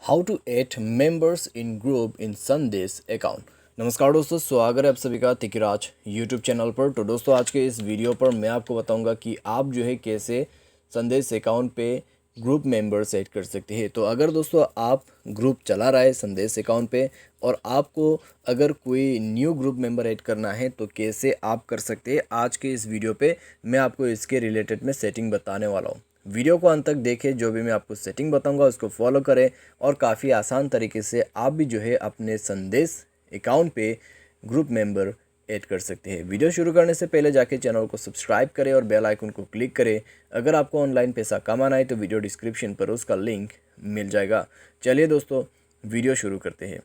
How to add members in group in Sandesh account. नमस्कार दोस्तों, स्वागत है आप सभी का तिकिराज यूट्यूब चैनल पर। तो दोस्तों आज के इस वीडियो पर मैं आपको बताऊंगा कि आप जो है कैसे संदेश अकाउंट पे ग्रुप मेंबर्स ऐड कर सकते हैं। तो अगर दोस्तों आप ग्रुप चला रहा है संदेश अकाउंट पे और आपको अगर कोई न्यू ग्रुप मेंबर ऐड करना है तो कैसे आप कर सकते हैं, आज के इस वीडियो पे मैं आपको इसके रिलेटेड में सेटिंग बताने वाला हूँ। वीडियो को अंत तक देखें, जो भी मैं आपको सेटिंग बताऊंगा उसको फॉलो करें और काफ़ी आसान तरीके से आप भी जो है अपने संदेश अकाउंट पे ग्रुप मेंबर ऐड कर सकते हैं। वीडियो शुरू करने से पहले जाके चैनल को सब्सक्राइब करें और बेल आइकन को क्लिक करें। अगर आपको ऑनलाइन पैसा कमाना है तो वीडियो डिस्क्रिप्शन पर उसका लिंक मिल जाएगा। चलिए दोस्तों वीडियो शुरू करते हैं।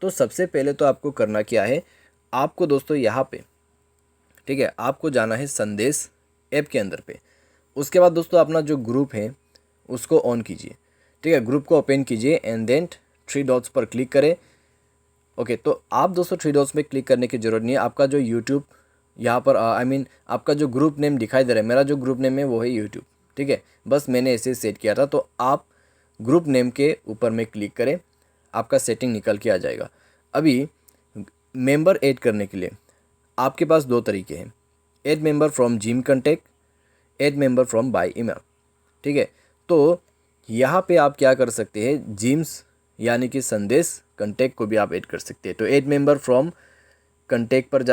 तो सबसे पहले तो आपको करना क्या है, आपको दोस्तों यहाँ पे ठीक है आपको जाना है संदेश ऐप के अंदर पे। उसके बाद दोस्तों अपना जो ग्रुप है उसको ऑन कीजिए। ठीक है, ग्रुप को ओपन कीजिए एंड देन थ्री डॉट्स पर क्लिक करें। ओके, तो आप दोस्तों थ्री डॉट्स में क्लिक करने की ज़रूरत नहीं है। आपका जो यूट्यूब यहाँ पर आपका जो ग्रुप नेम दिखाई दे रहा है, मेरा जो ग्रुप नेम है वो है यूट्यूब। ठीक है, बस मैंने ऐसे सेट किया था। तो आप ग्रुप नेम के ऊपर में क्लिक करें, आपका सेटिंग निकल के आ जाएगा। अभी मेंबर ऐड करने के लिए आपके पास दो तरीके हैं, add member from gym contact, add member from by email. ठीक है, तो यहाँ पे आप क्या कर सकते हैं, जिम्स यानी कि संदेश कॉन्टैक्ट को भी आप ऐड कर सकते हैं। तो ऐड मेंबर फ्रॉम कॉन्टैक्ट पर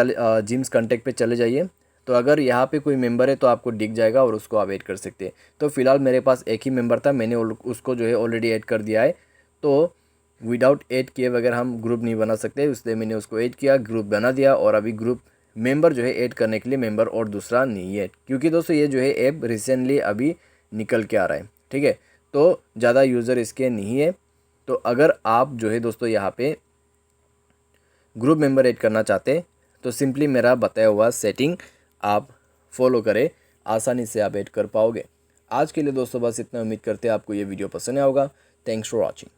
जिम्स कॉन्टैक्ट पे चले जाइए। तो अगर यहाँ पे कोई मेंबर है तो आपको दिख जाएगा और उसको आप ऐड कर सकते हैं। तो फिलहाल मेरे पास एक ही मेंबर था, मैंने उसको जो है ऑलरेडी ऐड कर दिया है। तो विदाउट ऐड किए बगैर हम ग्रुप नहीं बना सकते, इसलिए मैंने उसको ऐड किया, ग्रुप बना दिया। और अभी ग्रुप मेंबर जो है ऐड करने के लिए मेंबर और दूसरा नहीं है, क्योंकि दोस्तों ये जो है ऐप रिसेंटली अभी निकल के आ रहा है। ठीक है, तो ज़्यादा यूज़र इसके नहीं है। तो अगर आप जो है दोस्तों यहाँ पे ग्रुप मेंबर ऐड करना चाहते हैं तो सिंपली मेरा बताया हुआ सेटिंग आप फॉलो करें, आसानी से आप ऐड कर पाओगे। आज के लिए दोस्तों बस इतना। उम्मीद करते हैं आपको ये वीडियो पसंद आया होगा। Thanks for watching.